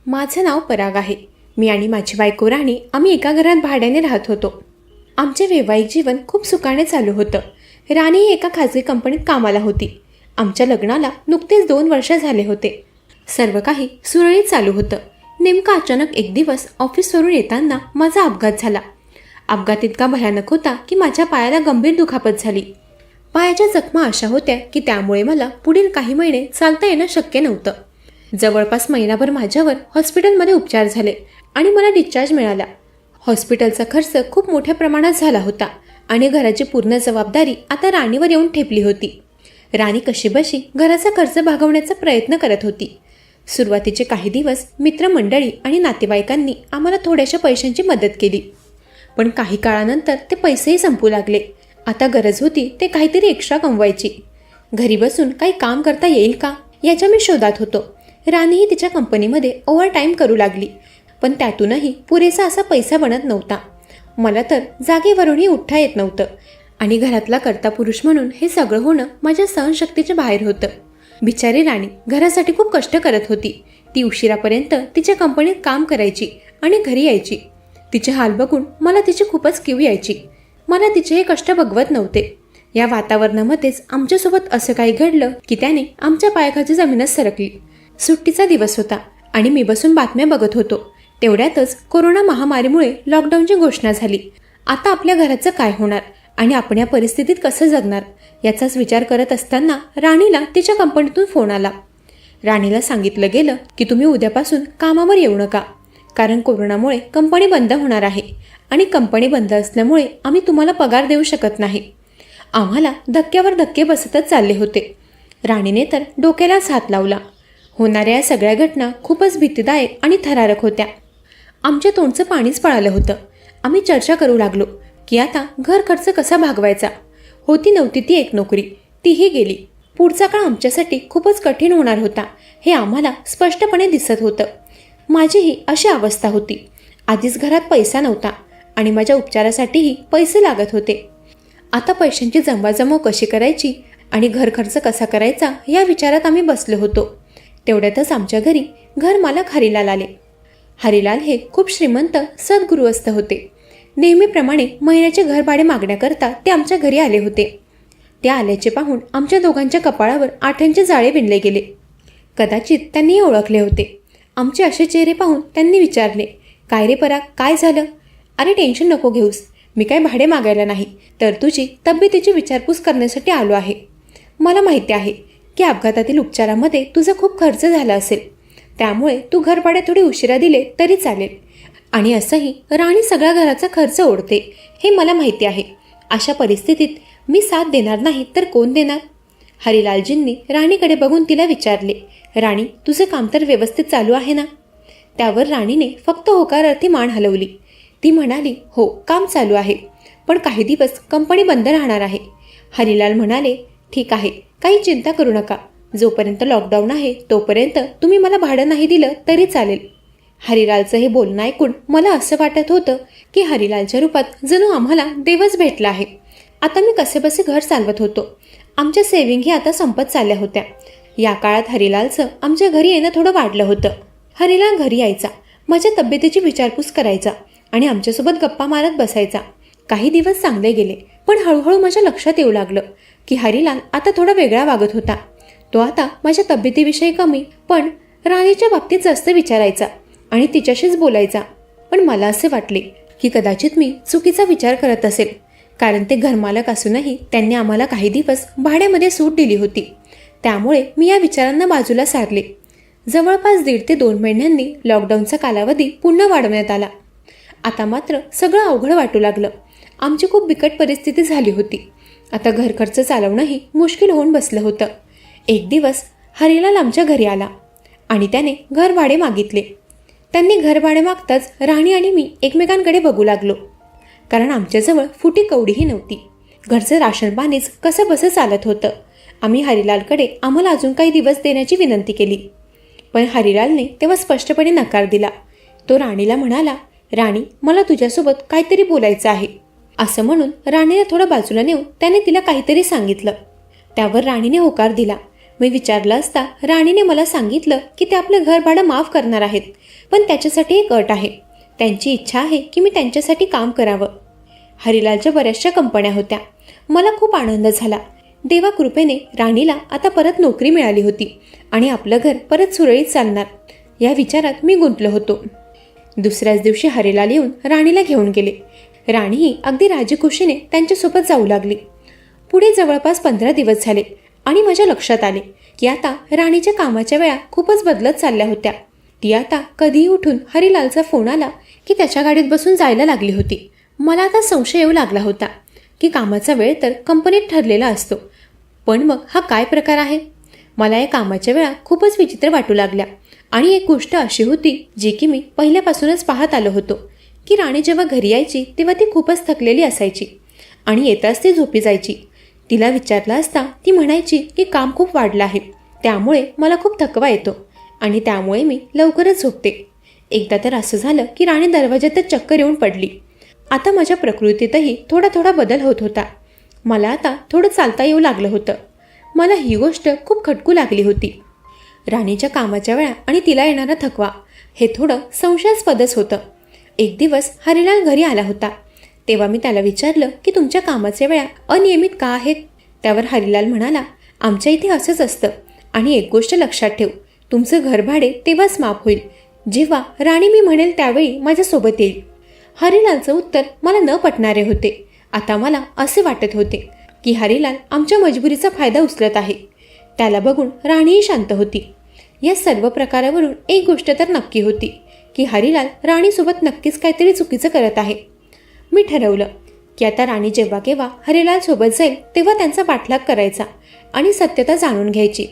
माझं नाव पराग आहे. मी आणि माझी बायको राणी आम्ही एका घरात भाड्याने राहत होतो. आमचे वैवाहिक जीवन खूप सुखाने चालू होतं. राणी ही एका खाजगी कंपनीत कामाला होती. आमच्या लग्नाला नुकतेच 2 वर्ष झाले होते. सर्व काही सुरळीत चालू होतं. नेमका अचानक एक दिवस ऑफिसवरून येताना माझा अपघात झाला. अपघात इतका भयानक होता की माझ्या पायाला गंभीर दुखापत झाली. पायाच्या जखमा अशा होत्या की त्यामुळे मला पुढील काही महिने चालता येणं शक्य नव्हतं. जवळपास महिनाभर माझ्यावर हॉस्पिटलमध्ये उपचार झाले आणि मला डिस्चार्ज मिळाला. हॉस्पिटलचा खर्च खूप मोठ्या प्रमाणात झाला होता आणि घराची पूर्ण जबाबदारी आता राणीवर येऊन ठेपली होती. राणी कशीबशी घराचा खर्च भागवण्याचा प्रयत्न करत होती. सुरुवातीचे काही दिवस मित्रमंडळी आणि नातेवाईकांनी आम्हाला थोड्याशा पैशांची मदत केली, पण काही काळानंतर ते पैसेही संपू लागले. आता गरज होती ते काहीतरी एक्स्ट्रा कमवायची. घरी बसून काही काम करता येईल का याच्या मी शोधात होतो. राणीही तिच्या कंपनीमध्ये ओव्हरटाईम करू लागली, पण त्यातूनही पुरेसा असा पैसा बनत नव्हता. मला तर जागेवरूनही उठता येत नव्हतं आणि घरातला कर्ता पुरुष म्हणून हे सगळं होणं माझ्या सहनशक्तीच्या बाहेर होतं. बिचारी राणी घरासाठी खूप कष्ट करत होती. ती उशिरापर्यंत तिच्या कंपनीत काम करायची आणि घरी यायची. तिचे हाल बघून मला तिची खूपच कीव यायची. मला तिचे हे कष्ट बघवत नव्हते. या वातावरणामध्येच आमच्यासोबत असं काही घडलं की त्याने आमच्या पायाखालची जमीनच सरकली. सुट्टीचा दिवस होता आणि मी बसून बातम्या बघत होतो. तेवढ्यातच कोरोना महामारीमुळे लॉकडाऊनची घोषणा झाली. आता आपल्या घराचं काय होणार आणि आपण या परिस्थितीत कसं जगणार याचाच विचार करत असताना राणीला तिच्या कंपनीतून फोन आला. राणीला सांगितलं गेलं की तुम्ही उद्यापासून कामावर येऊ नका, कारण कोरोनामुळे कंपनी बंद होणार आहे आणि कंपनी बंद असल्यामुळे आम्ही तुम्हाला पगार देऊ शकत नाही. आम्हाला धक्क्यावर धक्के बसतच चालले होते. राणीने तर डोक्यालाच हात लावला. होणाऱ्या या सगळ्या घटना खूपच भीतीदायक आणि थरारक होत्या. आमच्या तोंडचं पाणीच पळालं होतं. आम्ही चर्चा करू लागलो की आता घर खर्च कसा भागवायचा. होती नव्हती ती एक नोकरी, तीही गेली. पुढचा काळ आमच्यासाठी खूपच कठीण होणार होता हे आम्हाला स्पष्टपणे दिसत होतं. माझीही अशी अवस्था होती. आधीच घरात पैसा नव्हता आणि माझ्या उपचारासाठीही पैसे लागत होते. आता पैशांची जमवाजमव कशी करायची आणि घर खर्च कसा करायचा या विचारात आम्ही बसलो होतो. तेवढ्यातच आमच्या घरी घरमालक हरिलाल आले. हरिलाल हे खूप श्रीमंत सद्गृहस्थ होते. नेहमीप्रमाणे महिन्याचे घर भाडे मागण्याकरता ते आमच्या घरी आले होते. ते आल्याचे पाहून आमच्या दोघांच्या कपाळावर आठ्यांचे जाळे विणले गेले. कदाचित त्यांनी ओळखले होते. आमचे असे चेहरे पाहून त्यांनी विचारले, काय रे पराग, काय झालं? अरे टेन्शन नको घेऊस, मी काय भाडे मागायला नाही, तर तुझी तब्येतीची विचारपूस करण्यासाठी आलो आहे. मला माहिती आहे की अपघातातील उपचारामध्ये तुझा खूप खर्च झाला असेल, त्यामुळे तू घरभाडे थोडे उशिरा दिले तरी चालेल. आणि असंही राणी सगळा घराचा खर्च ओढते हे मला माहिती आहे. अशा परिस्थितीत मी साथ देणार नाही तर कोण देणार? हरिलालजींनी राणीकडे बघून तिला विचारले, राणी तुझं काम तर व्यवस्थित चालू आहे ना? त्यावर राणीने फक्त होकारार्थी मान हलवली. ती म्हणाली, हो काम चालू आहे, पण काही दिवस कंपनी बंद राहणार आहे. हरिलाल म्हणाले, ठीक आहे, काही चिंता करू नका. जोपर्यंत लॉकडाऊन आहे तोपर्यंत तुम्ही मला भाडं नाही दिलं तरी चालेल. हरिलालचं हे बोलणं ऐकून मला असं वाटत होतं की हरिलालच्या रूपात जणू आम्हाला देवच भेटला आहे. आता मी कसेबसे घर चालवत होतो. आमच्या सेव्हिंगही आता संपत चालल्या होत्या. या काळात हरिलालचं आमच्या घरी येणं थोडं वाढलं होतं. हरिलाल घरी यायचा, माझ्या तब्येतीची विचारपूस करायचा आणि आमच्यासोबत गप्पा मारत बसायचा. काही दिवस चांगले गेले, पण हळूहळू माझ्या लक्षात येऊ लागलं की हरिलाल आता थोडा वेगळा वागत होता. तो आता माझ्या तब्येतीविषयी कमी पण राणीच्या बाबतीत जास्त विचारायचा आणि तिच्याशीच बोलायचा. पण मला असे वाटले की कदाचित मी चुकीचा विचार करत असेल, कारण ते घरमालक असूनही त्यांनी आम्हाला काही दिवस भाड्यामध्ये सूट दिली होती. त्यामुळे मी या विचारांना बाजूला सारले. जवळपास 1.5 ते 2 महिन्यांनी लॉकडाऊनचा कालावधी पुन्हा वाढवण्यात आला. आता मात्र सगळं अवघड वाटू लागलं. आमची खूप बिकट परिस्थिती झाली होती. आता घर खर्च चालवणंही मुश्किल होऊन बसलं होतं. एक दिवस हरिलाल आमच्या घरी आला आणि त्याने घर भाडे मागितले. त्यांनी घर भाडे मागताच राणी आणि मी एकमेकांकडे बघू लागलो, कारण आमच्याजवळ फुटी कवडीही नव्हती. घरचं राशन पाणीच कसं बसं चालत होतं. आम्ही हरिलालकडे आम्हाला अजून काही दिवस देण्याची विनंती केली, पण हरिलालने तेव्हा स्पष्टपणे नकार दिला. तो राणीला म्हणाला, राणी मला तुझ्यासोबत काहीतरी बोलायचं आहे. असं म्हणून राणीला थोडं बाजूला नेऊन त्याने तिला काहीतरी सांगितलं. त्यावर राणीने होकार दिला मी विचारलं असता राणीने मला सांगितलं की ते आपलं घर भाडं माफ करणार आहेत, पण त्याच्यासाठी एक अट आहे. त्यांची इच्छा आहे की मी त्यांच्यासाठी काम करावं. हरिलालच्या बऱ्याचशा कंपन्या होत्या. मला खूप आनंद झाला. देवाकृपेने राणीला आता परत नोकरी मिळाली होती आणि आपलं घर परत सुरळीत चालणार या विचारात मी गुंतलो होतो. दुसऱ्याच दिवशी हरिलाल येऊन राणीला घेऊन गेले. राणीही अगदी राजीखुशीने त्यांच्यासोबत जाऊ लागली. पुढे जवळपास 15 दिवस झाले आणि माझ्या लक्षात आले की आता राणीच्या कामाच्या वेळा खूपच बदलत चालल्या होत्या. ती आता कधीही उठून हरिलालचा फोन आला की त्याच्या गाडीत बसून जायला लागली होती. मला आता संशय येऊ लागला होता की कामाचा वेळ तर कंपनीत ठरलेला असतो, पण मग हा काय प्रकार आहे? मला या कामाच्या वेळा खूपच विचित्र वाटू लागल्या. आणि एक गोष्ट अशी होती जी की मी पहिल्यापासूनच पाहत आलो होतो की राणी जेव्हा घरी यायची तेव्हा ती खूपच थकलेली असायची आणि येताच ती झोपी जायची. तिला विचारलं असता ती म्हणायची की काम खूप वाढलं आहे, त्यामुळे मला खूप थकवा येतो आणि त्यामुळे मी लवकरच झोपते. एकदा तर असं झालं की राणी दरवाजातच चक्कर येऊन पडली. आता माझ्या प्रकृतीतही थोडा थोडा बदल होत होता. मला आता थोडं चालता येऊ लागलं होतं. मला ही गोष्ट खूप खटकू लागली होती. राणीच्या कामाच्या वेळा आणि तिला येणारा थकवा हे थोडं संशयास्पदच होतं. एक दिवस हरिलाल घरी आला होता. तेव्हा मी त्याला विचारलं की तुमच्या कामाच्या वेळा अनियमित का आहेत? त्यावर हरिलाल म्हणाला, आमच्या इथे असंच असतं आणि एक गोष्ट लक्षात ठेव, तुमचं घरभाडे तेव्हाच माफ होईल जेव्हा राणी मी म्हणेल त्यावेळी माझ्यासोबत येईल. हरिलालचं उत्तर मला न पटणारे होते. आता मला असे वाटत होते की हरिलाल आमच्या मजबुरीचा फायदा उचलत आहे. त्याला बघून राणीही शांत होती. या सर्व प्रकारावरून एक गोष्ट तर नक्की होती की हरिलाल राणीसोबत नक्कीच काहीतरी चुकीचं करत आहे. मी ठरवलं की आता राणी जेव्हा केव्हा हरिलाल सोबत जाईल तेव्हा त्यांचा पाठलाग करायचा आणि सत्यता जाणून घ्यायची.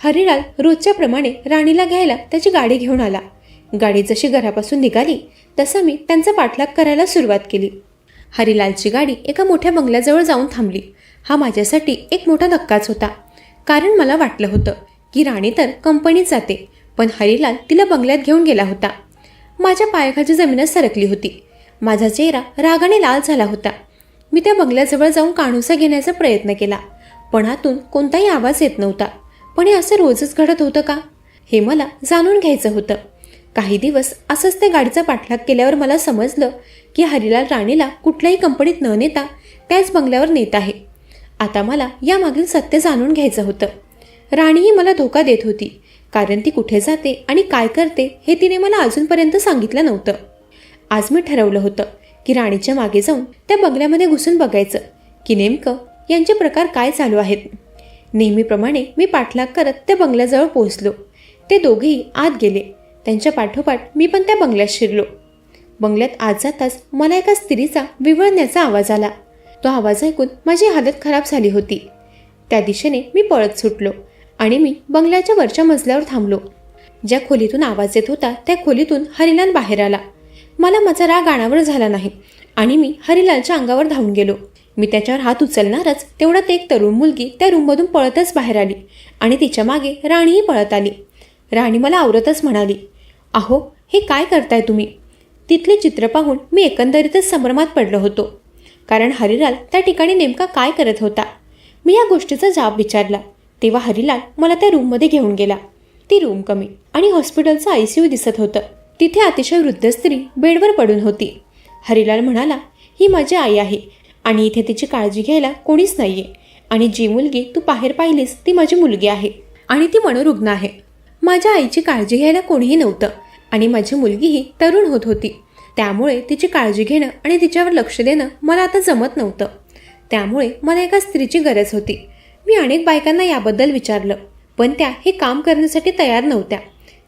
हरिलाल रोजच्या प्रमाणे राणीला घ्यायला त्याची गाडी घेऊन आला. गाडी जशी घरापासून निघाली तसा मी त्यांचा पाठलाग करायला सुरुवात केली. हरिलालची गाडी एका मोठ्या बंगल्याजवळ जाऊन थांबली. हा माझ्यासाठी एक मोठा धक्काच होता, कारण मला वाटलं होतं की राणी तर कंपनीत जाते, पण हरिलाल तिला बंगल्यात घेऊन गेला होता. माझ्या पायाखालची जमीनच सरकली होती. माझा चेहरा रागाने लाल झाला होता. मी त्या बंगल्याजवळ जाऊन काणूसा घेण्याचा प्रयत्न केला, पण आतून कोणताही आवाज येत नव्हता. पण हे असं रोजच घडत होतं का, हे मला जाणून घ्यायचं होतं. काही दिवस असंच त्या गाडीचा पाठलाग केल्यावर मला समजलं की हरिलाल राणीला कुठल्याही कंपनीत न नेता त्याच बंगल्यावर नेत आहे. आता मला यामागील सत्य जाणून घ्यायचं होतं. राणीही मला धोका देत होती, कारण ती कुठे जाते आणि काय करते हे तिने मला अजूनपर्यंत सांगितलं नव्हतं. आज मी ठरवलं होतं की राणीच्या मागे जाऊन त्या बंगल्यामध्ये घुसून बघायचं की नेमकं यांचे प्रकार काय चालू आहेत. नेहमीप्रमाणे मी पाठलाग करत त्या बंगल्याजवळ पोहोचलो. ते दोघेही आत गेले. त्यांच्या पाठोपाठ मी पण त्या बंगल्यात शिरलो. बंगल्यात आत जाताच मला एका स्त्रीचा विव्हळण्याचा आवाज आला. तो आवाज ऐकून माझी हालत खराब झाली होती. त्या दिशेने मी पळत सुटलो आणि मी बंगल्याच्या वरच्या मजल्यावर थांबलो. ज्या खोलीतून आवाज येत होता त्या खोलीतून हरिलाल बाहेर आला. मला माझा राग अनावर झाला नाही आणि मी हरिलालच्या अंगावर धावून गेलो. मी त्याच्यावर हात उचलणारच तेवढ्यात एक तरुण मुलगी त्या रूममधून पळतच बाहेर आली आणि तिच्या मागे राणीही पळत आली. राणी मला आवरतच म्हणाली, अहो हे काय करताय तुम्ही? तिथले चित्र पाहून मी एकंदरीतच संभ्रमात पडलो होतो, कारण हरिलाल त्या ठिकाणी नेमका काय करत होता. मी या गोष्टीचा जाब विचारला तेव्हा हरिलाल मला त्या रूममध्ये घेऊन गेला. ती रूम कमी आणि हॉस्पिटलचं ICU दिसत होतं. तिथे अतिशय वृद्ध स्त्री बेडवर पडून होती. हरिलाल म्हणाला, ही माझी आई आहे आणि इथे तिची काळजी घ्यायला कोणीच नाहीये आणि जी मुलगी तू बाहेर पाहिलीस ती माझी मुलगी आहे आणि ती मनोरुग्ण आहे. माझ्या आईची काळजी घ्यायला कोणीही नव्हतं आणि माझी मुलगीही तरुण होत होती, त्यामुळे तिची काळजी घेणं आणि तिच्यावर लक्ष देणं मला आता जमत नव्हतं. त्यामुळे मला एका स्त्रीची गरज होती. मी अनेक बायकांना याबद्दल विचारलं, पण त्या हे काम करण्यासाठी तयार नव्हत्या.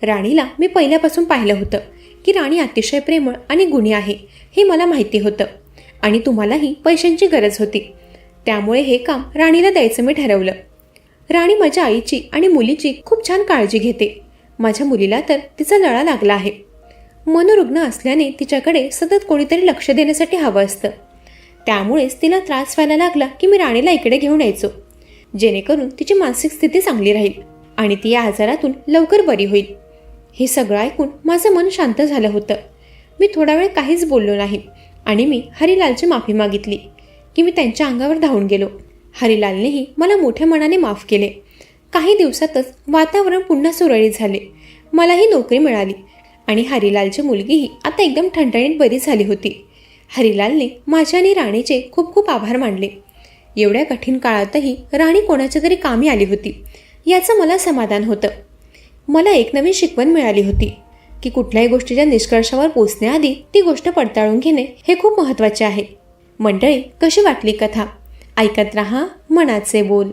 राणीला मी पहिल्यापासून पाहिलं होतं की राणी अतिशय प्रेमळ आणि गुणी आहे, हे मला माहिती होतं आणि तुम्हालाही पैशांची गरज होती. त्यामुळे हे काम राणीला द्यायचं मी ठरवलं. राणी माझ्या आईची आणि मुलीची खूप छान काळजी घेते. माझ्या मुलीला तर तिचा लळा लागला आहे. मनोरुग्ण असल्याने तिच्याकडे सतत कोणीतरी लक्ष देण्यासाठी हवं असतं. त्यामुळेच तिला त्रास व्हायला लागला की मी राणीला इकडे घेऊन यायचो, जेणेकरून तिची मानसिक स्थिती चांगली राहील आणि ती या आजारातून लवकर बरी होईल. हे सगळं ऐकून माझं मन शांत झालं होतं. मी थोडा वेळ काहीच बोललो नाही आणि मी हरिलालची माफी मागितली की मी त्यांच्या अंगावर धावून गेलो. हरिलालनेही मला मोठ्या मनाने माफ केले, काही दिवसातच वातावरण पुन्हा सुरळीत झाले. मलाही नोकरी मिळाली आणि हरिलालची मुलगीही आता एकदम ठणठणीत बरी झाली होती. हरिलालने माझ्या आणि राणीचे खूप खूप आभार मानले. एवढ्या कठीण काळातही राणी कोणाच्या तरी कामी आली होती याचं मला समाधान होतं. मला एक नवीन शिकवण मिळाली होती की कुठल्याही गोष्टीच्या निष्कर्षावर पोचण्याआधी ती गोष्ट पडताळून घेणे हे खूप महत्त्वाचे आहे. मंडळी, कशी वाटली कथा? ऐकत रहा मनाचे बोल.